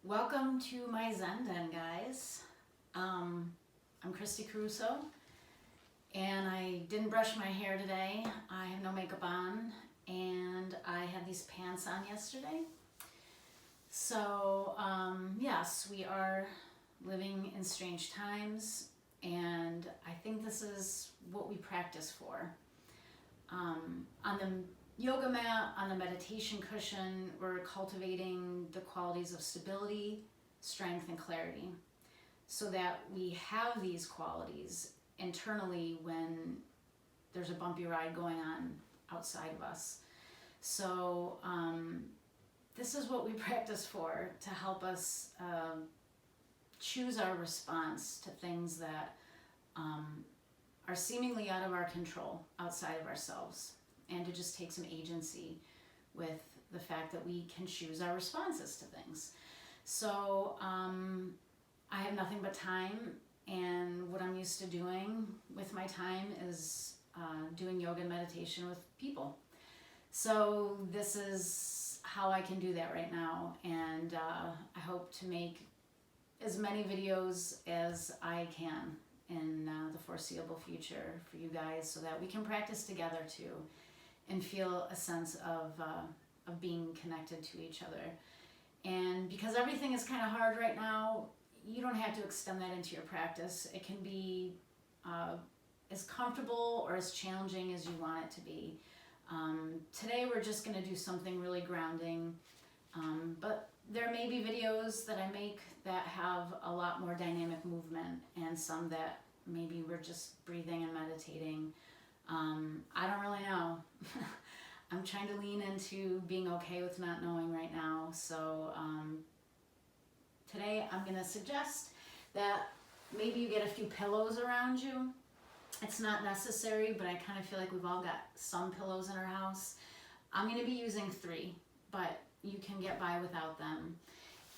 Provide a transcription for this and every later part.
Welcome to my Zen Den, guys. I'm Christy Caruso, and I didn't brush my hair today. I have no makeup on, and I had these pants on yesterday. So, yes, we are living in strange times, and I think this is what we practice for. On the yoga mat, on the meditation cushion, we're cultivating the qualities of stability, strength, and clarity so that we have these qualities internally when there's a bumpy ride going on outside of us. So this is what we practice for, to help us choose our response to things that are seemingly out of our control, outside of ourselves, and to just take some agency with the fact that we can choose our responses to things. So I have nothing but time, and what I'm used to doing with my time is doing yoga and meditation with people. So this is how I can do that right now, and I hope to make as many videos as I can in the foreseeable future for you guys, so that we can practice together too and feel a sense of being connected to each other. And because everything is kind of hard right now, you don't have to extend that into your practice. It can be as comfortable or as challenging as you want it to be. Today we're just going to do something really grounding, but there may be videos that I make that have a lot more dynamic movement, and some that maybe we're just breathing and meditating. I don't really know. I'm trying to lean into being okay with not knowing right now. So today I'm going to suggest that maybe you get a few pillows around you. It's not necessary, but I kind of feel like we've all got some pillows in our house. I'm going to be using 3, but you can get by without them.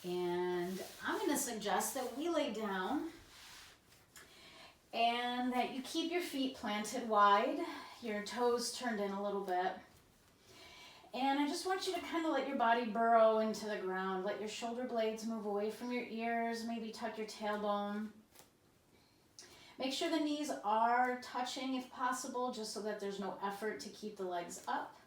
And I'm going to suggest that we lay down and that you keep your feet planted wide, your toes turned in a little bit. And I just want you to kind of let your body burrow into the ground. Let your shoulder blades move away from your ears, maybe tuck your tailbone. Make sure the knees are touching if possible, just so that there's no effort to keep the legs up.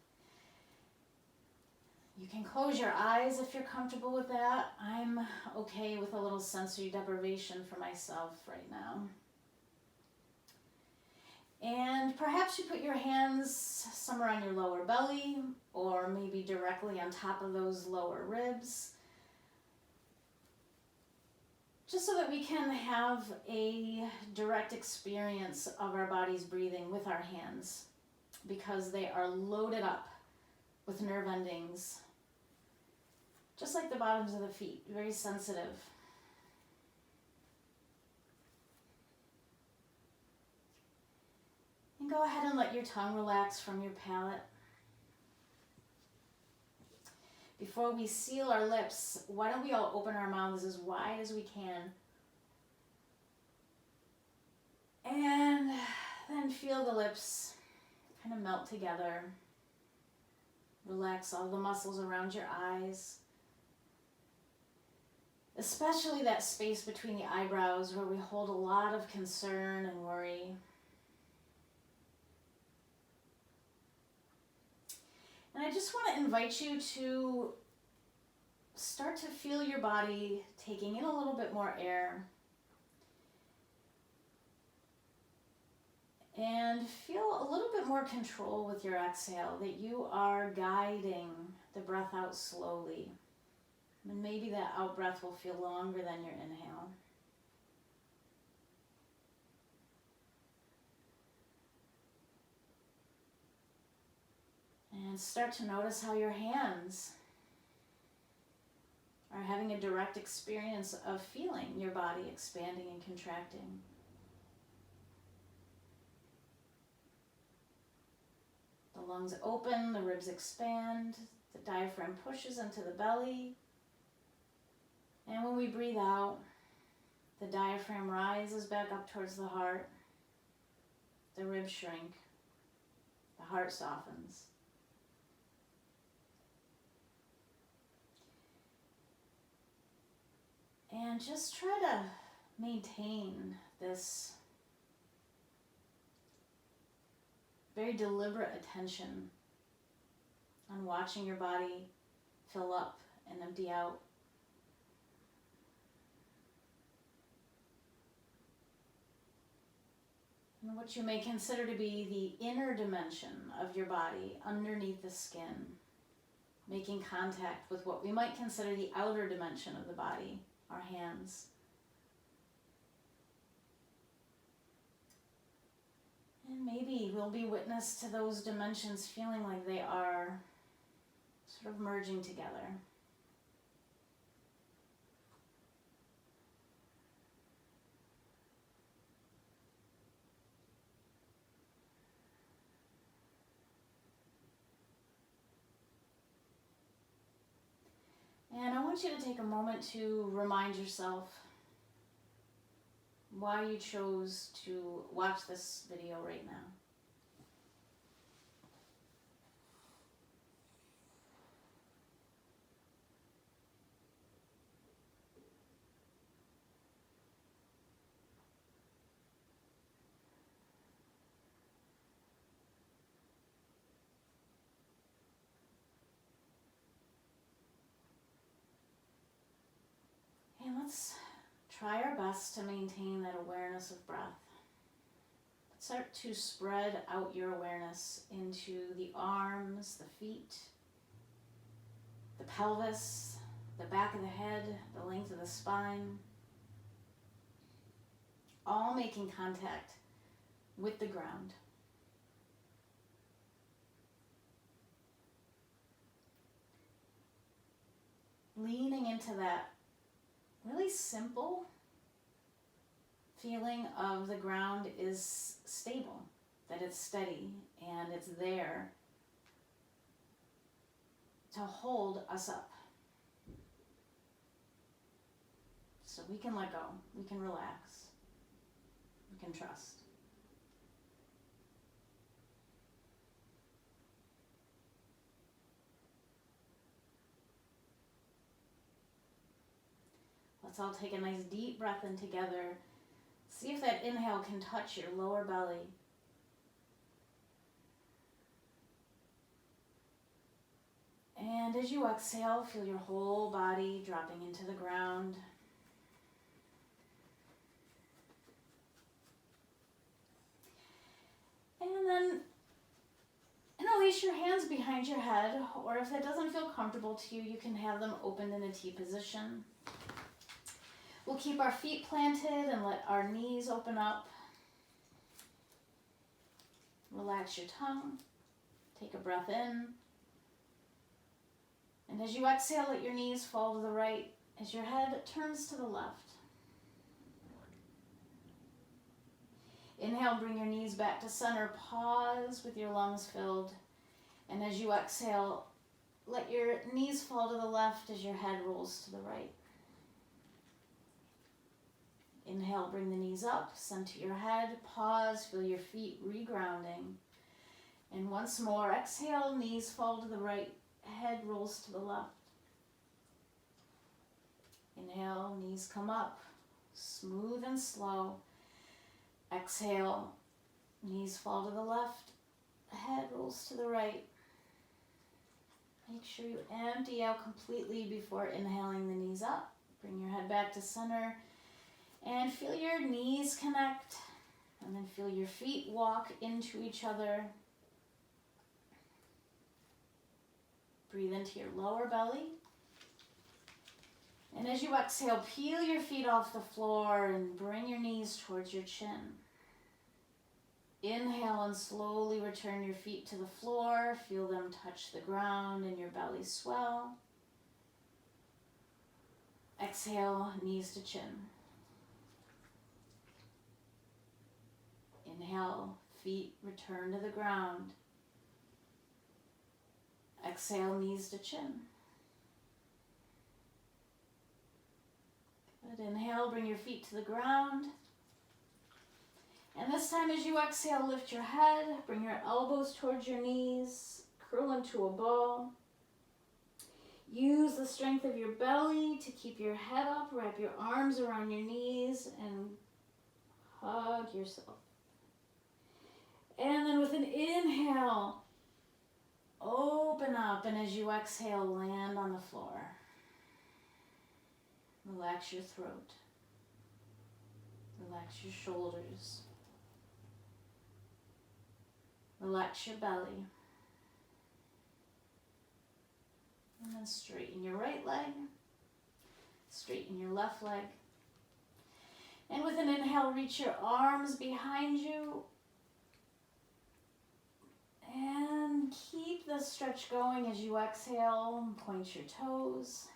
You can close your eyes if you're comfortable with that. I'm okay with a little sensory deprivation for myself right now. And perhaps you put your hands somewhere on your lower belly, or maybe directly on top of those lower ribs, just so that we can have a direct experience of our body's breathing with our hands, because they are loaded up with nerve endings, just like the bottoms of the feet, very sensitive. And go ahead and let your tongue relax from your palate. Before we seal our lips, why don't we all open our mouths as wide as we can. And then feel the lips kind of melt together. Relax all the muscles around your eyes, especially that space between the eyebrows where we hold a lot of concern and worry. And I just want to invite you to start to feel your body taking in a little bit more air. And feel a little bit more control with your exhale, that you are guiding the breath out slowly. And maybe that out breath will feel longer than your inhale. And start to notice how your hands are having a direct experience of feeling your body expanding and contracting. The lungs open, the ribs expand, the diaphragm pushes into the belly. And when we breathe out, the diaphragm rises back up towards the heart. The ribs shrink. The heart softens. And just try to maintain this very deliberate attention on watching your body fill up and empty out. And what you may consider to be the inner dimension of your body underneath the skin, making contact with what we might consider the outer dimension of the body, our hands. And maybe we'll be witness to those dimensions feeling like they are sort of merging together. And I want you to take a moment to remind yourself why you chose to watch this video right now. And let's try our best to maintain that awareness of breath. Start to spread out your awareness into the arms, the feet, the pelvis, the back of the head, the length of the spine, all making contact with the ground. Leaning into that really simple feeling of the ground is stable, that it's steady and it's there to hold us up. So we can let go, we can relax, we can trust. Let's all take a nice deep breath in together. See if that inhale can touch your lower belly. And as you exhale, feel your whole body dropping into the ground. And then release your hands behind your head, or if that doesn't feel comfortable to you, you can have them opened in a T position. We'll keep our feet planted and let our knees open up. Relax your tongue. Take a breath in. And as you exhale, let your knees fall to the right as your head turns to the left. Inhale, bring your knees back to center. Pause with your lungs filled. And as you exhale, let your knees fall to the left as your head rolls to the right. Inhale, bring the knees up, center your head, pause, feel your feet regrounding. And once more, exhale, knees fall to the right, head rolls to the left. Inhale, knees come up, smooth and slow. Exhale, knees fall to the left, head rolls to the right. Make sure you empty out completely before inhaling the knees up. Bring your head back to center. And feel your knees connect, and then feel your feet walk into each other. Breathe into your lower belly. And as you exhale, peel your feet off the floor and bring your knees towards your chin. Inhale and slowly return your feet to the floor. Feel them touch the ground and your belly swell. Exhale, knees to chin. Inhale, feet return to the ground. Exhale, knees to chin. Good. Inhale, bring your feet to the ground. And this time as you exhale, lift your head, bring your elbows towards your knees, curl into a ball. Use the strength of your belly to keep your head up. Wrap your arms around your knees and hug yourself. And then with an inhale, open up, and as you exhale, land on the floor. Relax your throat. Relax your shoulders. Relax your belly. And then straighten your right leg. Straighten your left leg. And with an inhale, reach your arms behind you. And keep the stretch going as you exhale. Point your toes.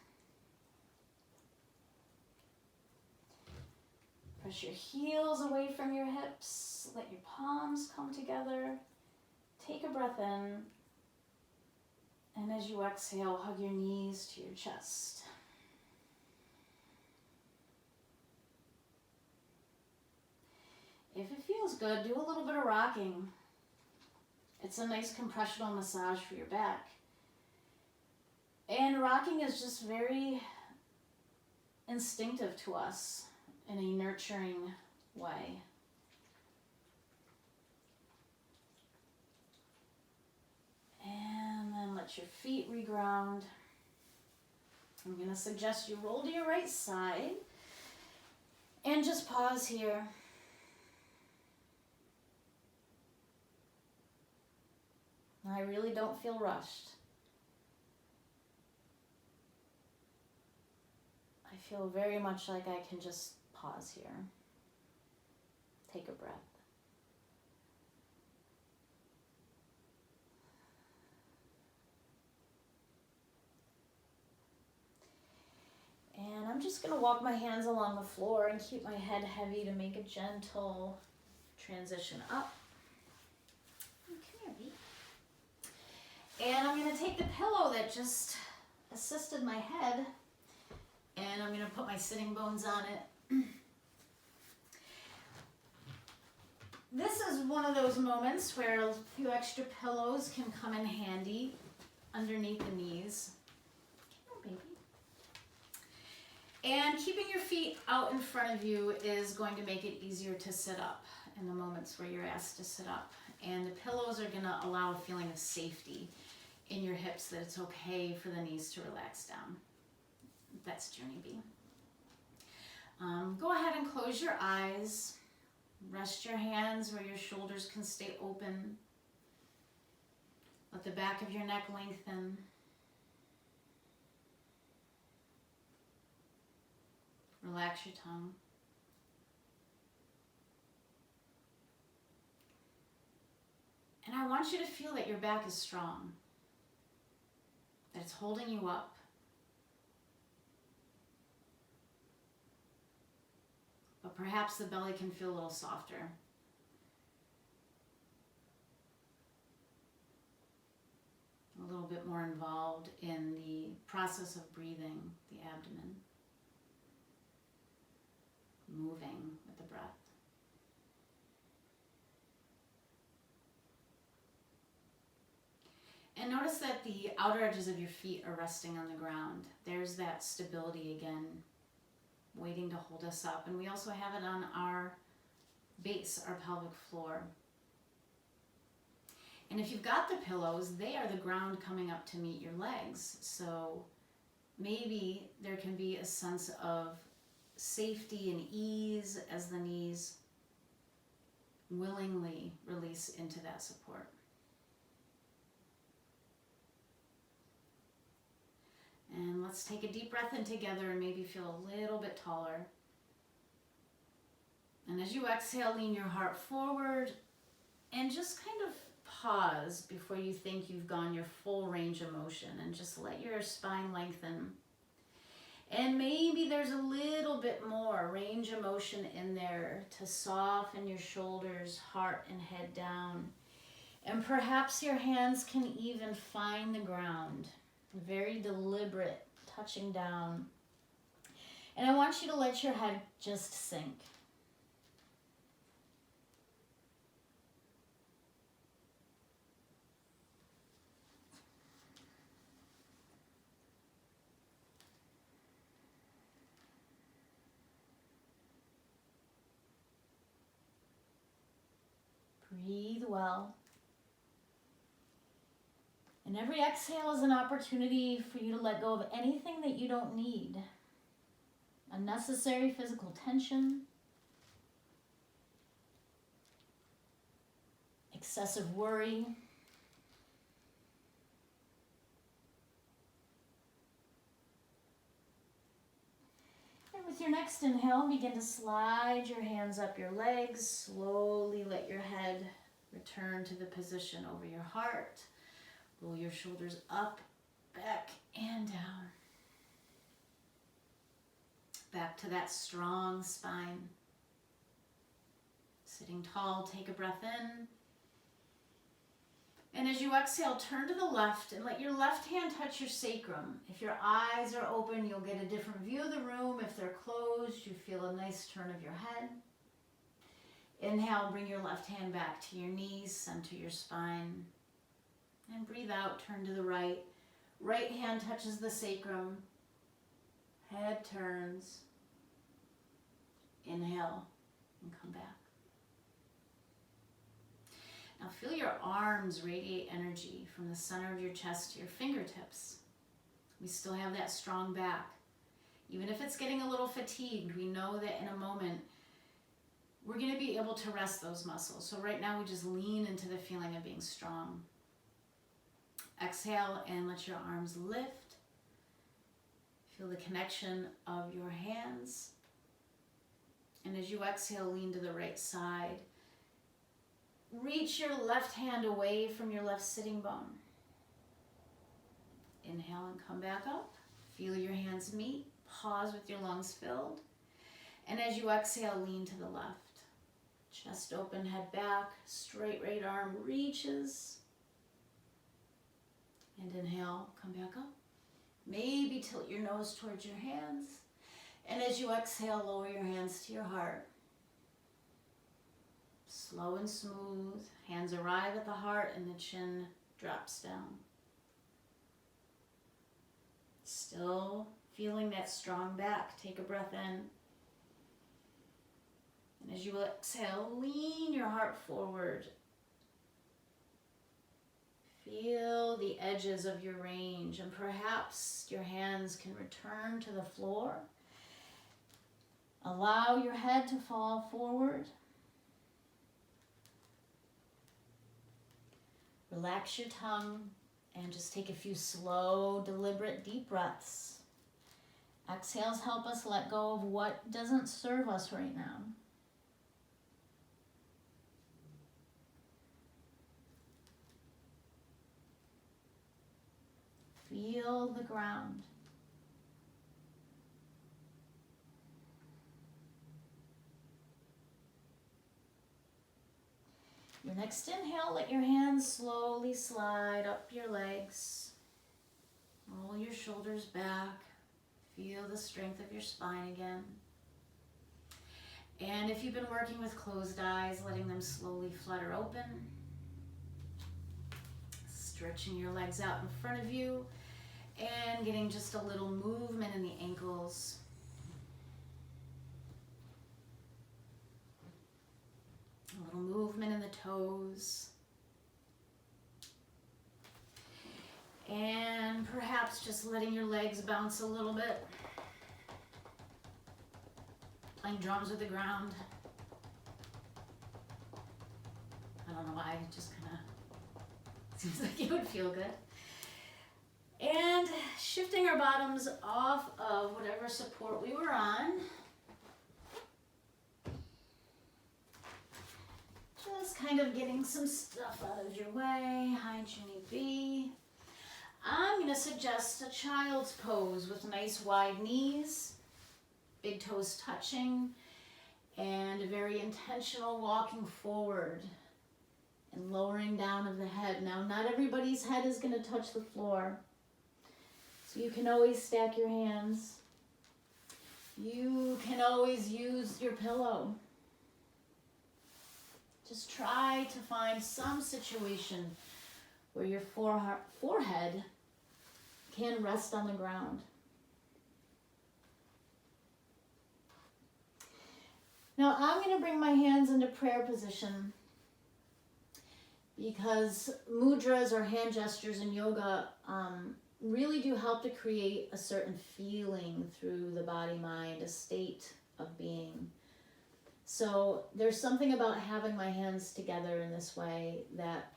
Press your heels away from your hips. Let your palms come together. Take a breath in. And as you exhale, hug your knees to your chest. If it feels good, do a little bit of rocking. It's a nice compressional massage for your back. And rocking is just very instinctive to us in a nurturing way. And then let your feet reground. I'm going to suggest you roll to your right side and just pause here. I really don't feel rushed. I feel very much like I can just pause here. Take a breath. And I'm just going to walk my hands along the floor and keep my head heavy to make a gentle transition up. Come here, Bee. And I'm going to take the pillow that just assisted my head, and I'm going to put my sitting bones on it. This is one of those moments where a few extra pillows can come in handy underneath the knees. Come on, baby. And keeping your feet out in front of you is going to make it easier to sit up in the moments where you're asked to sit up. And the pillows are going to allow a feeling of safety in your hips, that it's okay for the knees to relax down. That's Junie B. Go ahead and close your eyes. Rest your hands where your shoulders can stay open. Let the back of your neck lengthen. Relax your tongue. And I want you to feel that your back is strong, that it's holding you up. But perhaps the belly can feel a little softer. A little bit more involved in the process of breathing, the abdomen, moving with the breath. And notice that the outer edges of your feet are resting on the ground. There's that stability again, waiting to hold us up. And we also have it on our base, our pelvic floor. And if you've got the pillows, they are the ground coming up to meet your legs. So maybe there can be a sense of safety and ease as the knees willingly release into that support. And let's take a deep breath in together and maybe feel a little bit taller. And as you exhale, lean your heart forward and just kind of pause before you think you've gone your full range of motion, and just let your spine lengthen. And maybe there's a little bit more range of motion in there to soften your shoulders, heart, and head down. And perhaps your hands can even find the ground. Very deliberate, touching down. And I want you to let your head just sink. Breathe well. And every exhale is an opportunity for you to let go of anything that you don't need. Unnecessary physical tension, excessive worry, and with your next inhale, begin to slide your hands up your legs. Slowly let your head return to the position over your heart. Roll your shoulders up, back, and down. Back to that strong spine. Sitting tall, take a breath in. And as you exhale, turn to the left and let your left hand touch your sacrum. If your eyes are open, you'll get a different view of the room. If they're closed, you feel a nice turn of your head. Inhale, bring your left hand back to your knees, center your spine. And breathe out, turn to the right. Right hand touches the sacrum. Head turns. Inhale and come back. Now feel your arms radiate energy from the center of your chest to your fingertips. We still have that strong back. Even if it's getting a little fatigued, we know that in a moment we're going to be able to rest those muscles. So right now we just lean into the feeling of being strong. Exhale and let your arms lift. Feel the connection of your hands. And as you exhale, lean to the right side. Reach your left hand away from your left sitting bone. Inhale and come back up. Feel your hands meet. Pause with your lungs filled. And as you exhale, lean to the left. Chest open, head back. Straight right arm reaches. And inhale, come back up. Maybe tilt your nose towards your hands. And as you exhale, lower your hands to your heart. Slow and smooth. Hands arrive at the heart and the chin drops down. Still feeling that strong back. Take a breath in. And as you exhale, lean your heart forward. Feel the edges of your range, and perhaps your hands can return to the floor. Allow your head to fall forward. Relax your tongue and just take a few slow, deliberate, deep breaths. Exhales help us let go of what doesn't serve us right now. Feel the ground. Your next inhale, let your hands slowly slide up your legs. Roll your shoulders back. Feel the strength of your spine again. And if you've been working with closed eyes, letting them slowly flutter open. Stretching your legs out in front of you and getting just a little movement in the ankles. A little movement in the toes. And perhaps just letting your legs bounce a little bit. Playing drums with the ground. I don't know why, it just kind of seems like it would feel good. And shifting our bottoms off of whatever support we were on. Just kind of getting some stuff out of your way. Hi, Junie B. I'm going to suggest a child's pose with nice wide knees, big toes touching, and a very intentional walking forward and lowering down of the head. Now, not everybody's head is going to touch the floor, so you can always stack your hands. You can always use your pillow. Just try to find some situation where your forehead can rest on the ground. Now I'm going to bring my hands into prayer position. because mudras or hand gestures in yoga really do help to create a certain feeling through the body mind, a state of being. So there's something about having my hands together in this way that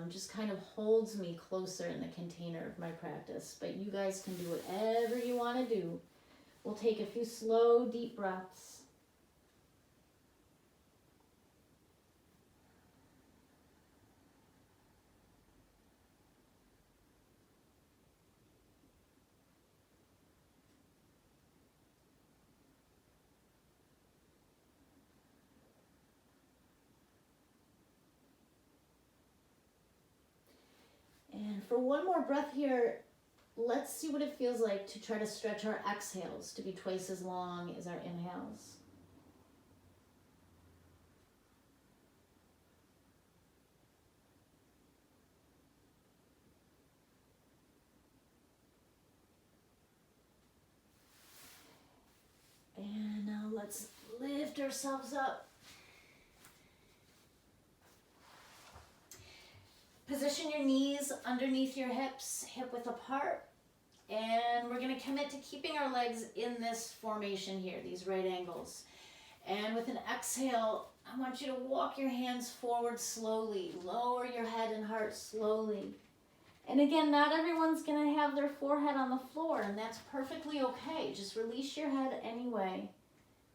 just kind of holds me closer in the container of my practice. But you guys can do whatever you want to do. We'll take a few slow, deep breaths. And for one more breath here, let's see what it feels like to try to stretch our exhales to be twice as long as our inhales. And now let's lift ourselves up. Position your knees underneath your hips, hip width apart. And we're going to commit to keeping our legs in this formation here, these right angles. And with an exhale, I want you to walk your hands forward slowly. Lower your head and heart slowly. And again, not everyone's going to have their forehead on the floor, and that's perfectly okay. Just release your head anyway.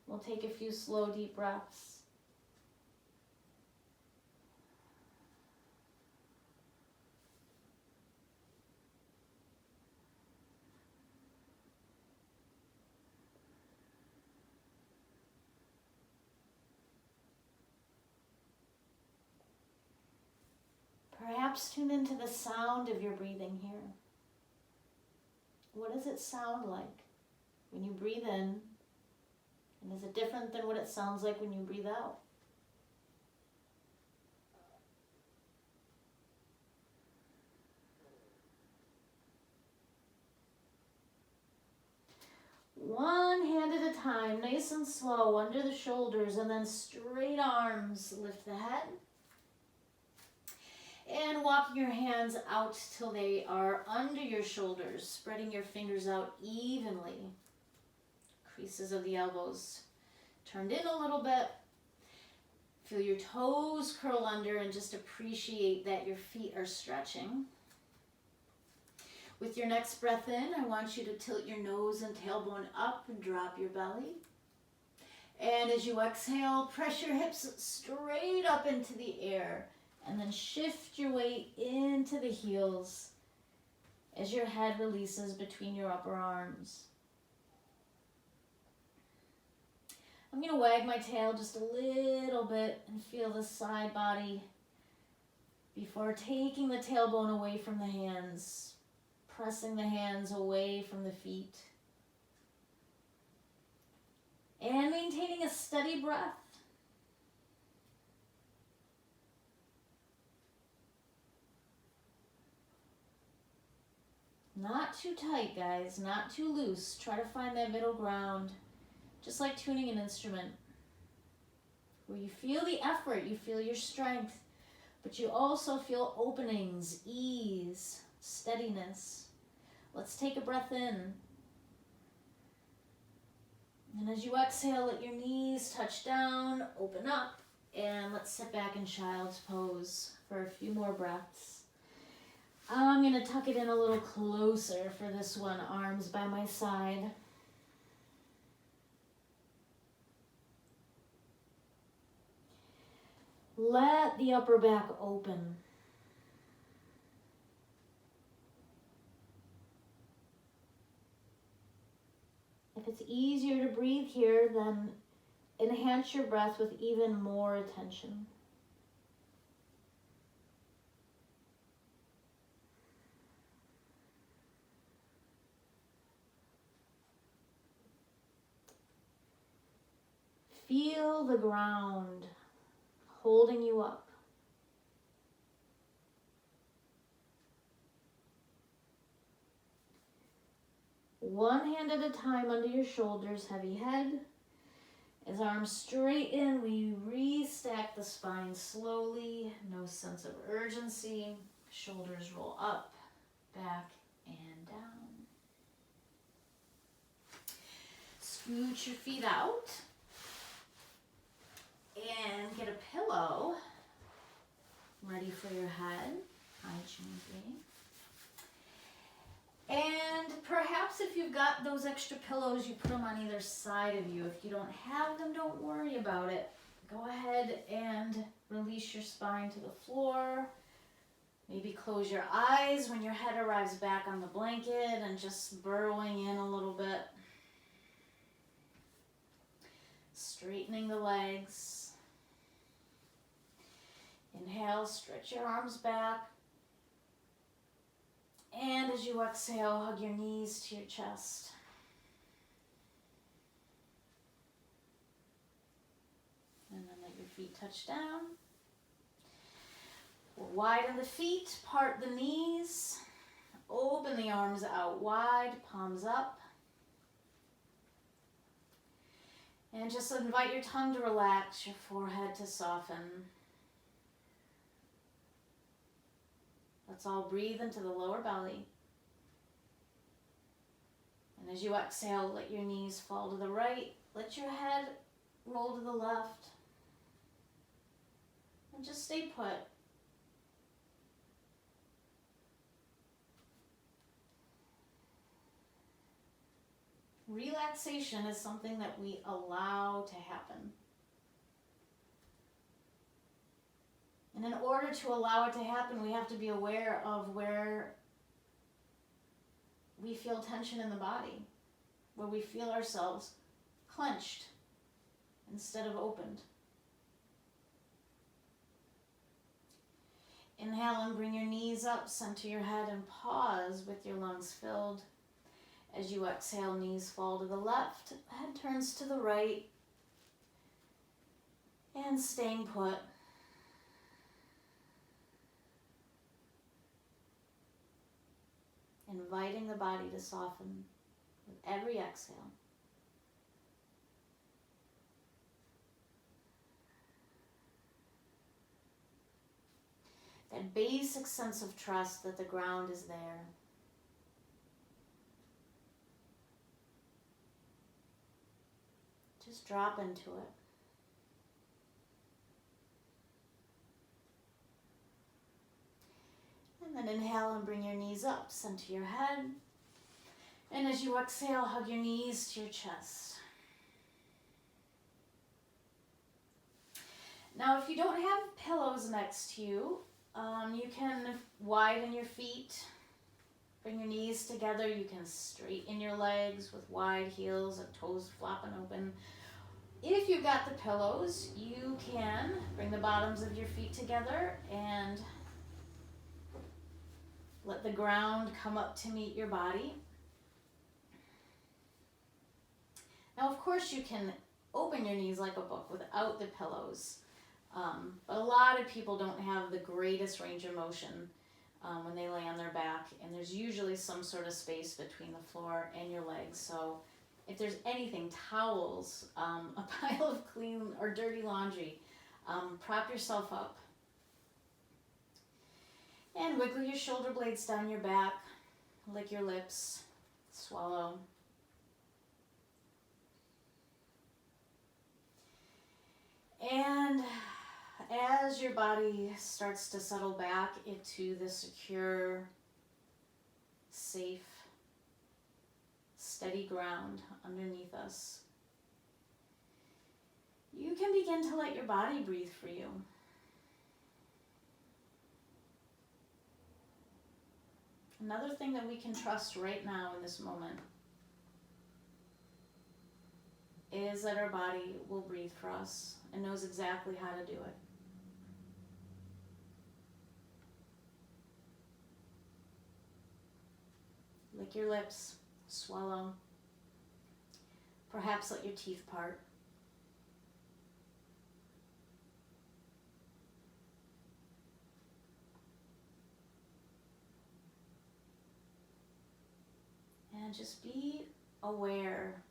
We'll take a few slow, deep breaths. Perhaps tune into the sound of your breathing here. What does it sound like when you breathe in? And is it different than what it sounds like when you breathe out? One hand at a time, nice and slow, under the shoulders, and then straight arms. Lift the head. And walking your hands out till they are under your shoulders, spreading your fingers out evenly. Creases of the elbows turned in a little bit. Feel your toes curl under and just appreciate that your feet are stretching. With your next breath in, I want you to tilt your nose and tailbone up and drop your belly. And as you exhale, press your hips straight up into the air. And then shift your weight into the heels as your head releases between your upper arms. I'm going to wag my tail just a little bit and feel the side body before taking the tailbone away from the hands, pressing the hands away from the feet. And maintaining a steady breath. Not too tight, guys, not too loose. Try to find that middle ground, just like tuning an instrument, where you feel the effort, you feel your strength, but you also feel openings, ease, steadiness. Let's take a breath in. And as you exhale, let your knees touch down, open up, and let's sit back in child's pose for a few more breaths. I'm going to tuck it in a little closer for this one, arms by my side. Let the upper back open. If it's easier to breathe here, then enhance your breath with even more attention. Feel the ground holding you up. One hand at a time under your shoulders, heavy head. As arms straighten, we restack the spine slowly. No sense of urgency. Shoulders roll up, back, and down. Scoot your feet out. And get a pillow ready for your head. Hi, Junie. And perhaps if you've got those extra pillows, you put them on either side of you. If you don't have them, don't worry about it. Go ahead and release your spine to the floor. Maybe close your eyes when your head arrives back on the blanket and just burrowing in a little bit. Straightening the legs. Inhale, stretch your arms back. And as you exhale, hug your knees to your chest. And then let your feet touch down. We'll widen the feet, part the knees. Open the arms out wide, palms up. And just invite your tongue to relax, your forehead to soften. Let's all breathe into the lower belly. And as you exhale, let your knees fall to the right. Let your head roll to the left. And just stay put. Relaxation is something that we allow to happen. And in order to allow it to happen, we have to be aware of where we feel tension in the body, where we feel ourselves clenched instead of opened. Inhale and bring your knees up, center your head and pause with your lungs filled. As you exhale, knees fall to the left, head turns to the right, and staying put. Inviting the body to soften with every exhale. That basic sense of trust that the ground is there. Just drop into it. And then inhale and bring your knees up, center your head. And as you exhale, hug your knees to your chest. Now, if you don't have pillows next to you, you can widen your feet, bring your knees together. You can straighten your legs with wide heels and toes flopping open. If you've got the pillows, you can bring the bottoms of your feet together and let the ground come up to meet your body. Now, of course, you can open your knees like a book without the pillows. But a lot of people don't have the greatest range of motion when they lay on their back, and there's usually some sort of space between the floor and your legs. So if there's anything, towels, a pile of clean or dirty laundry, prop yourself up. And wiggle your shoulder blades down your back, lick your lips, swallow. And as your body starts to settle back into the secure, safe, steady ground underneath us, you can begin to let your body breathe for you. Another thing that we can trust right now in this moment is that our body will breathe for us and knows exactly how to do it. Lick your lips, swallow. Perhaps let your teeth part. And just be aware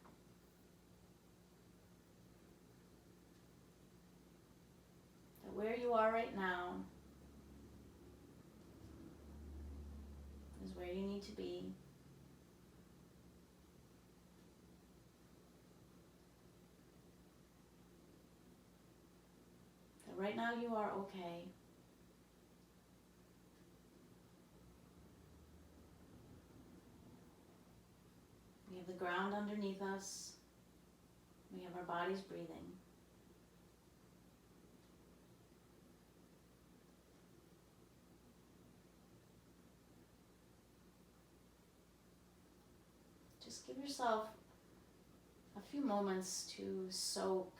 need to be. That right now you are okay. We have the ground underneath us. We have our bodies breathing. Just give yourself a few moments to soak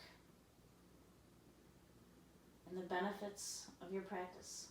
in the benefits of your practice.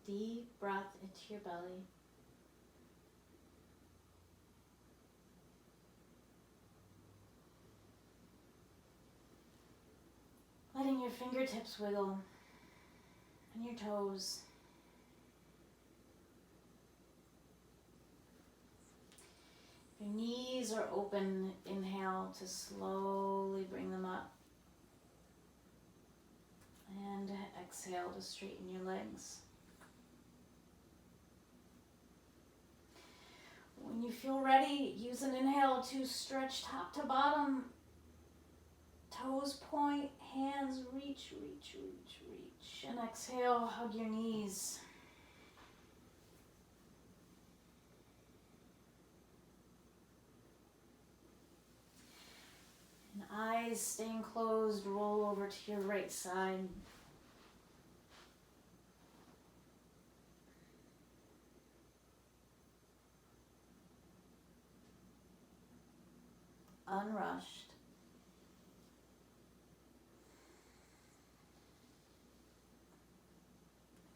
Deep breath into your belly. Letting your fingertips wiggle and your toes. Your knees are open. Inhale to slowly bring them up. And exhale to straighten your legs. When you feel ready, use an inhale to stretch top to bottom. Toes point, hands reach, reach, reach, reach. And exhale, hug your knees. And eyes staying closed, roll over to your right side. Unrushed.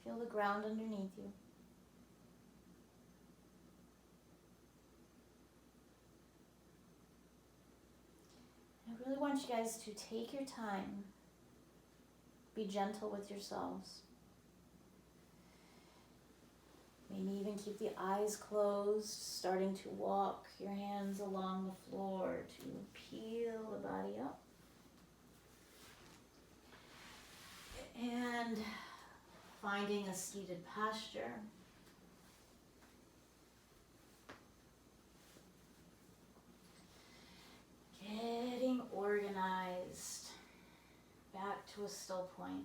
Feel the ground underneath you. I really want you guys to take your time. Be gentle with yourselves. Maybe even keep the eyes closed, starting to walk your hands along the floor to peel the body up. And finding a seated posture. Getting organized back to a still point.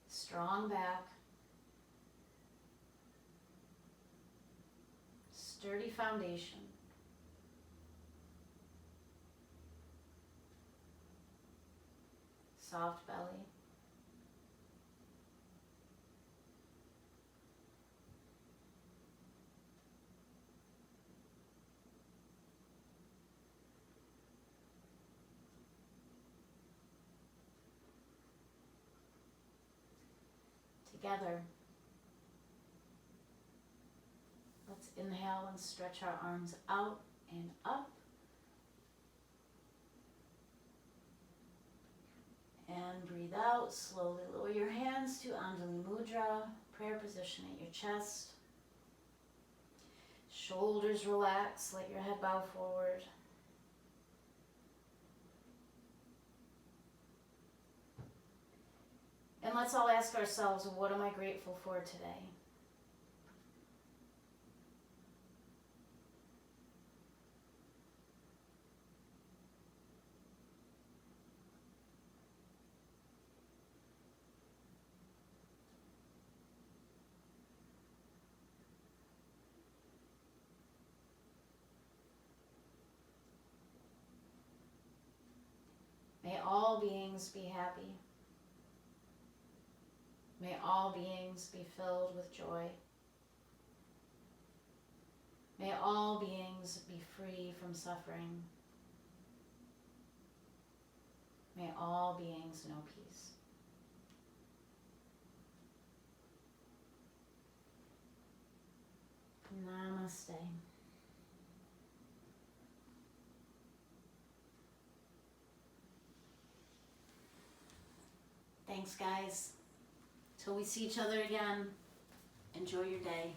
Strong back. Sturdy foundation. Soft belly. together. Let's inhale and stretch our arms out and up. And breathe out, slowly lower your hands to Anjali Mudra, prayer position at your chest. Shoulders relax, let your head bow forward. And let's all ask ourselves, what am I grateful for today? May all beings be happy. May all beings be filled with joy. May all beings be free from suffering. May all beings know peace. Namaste. Thanks, guys. Till we see each other again, enjoy your day.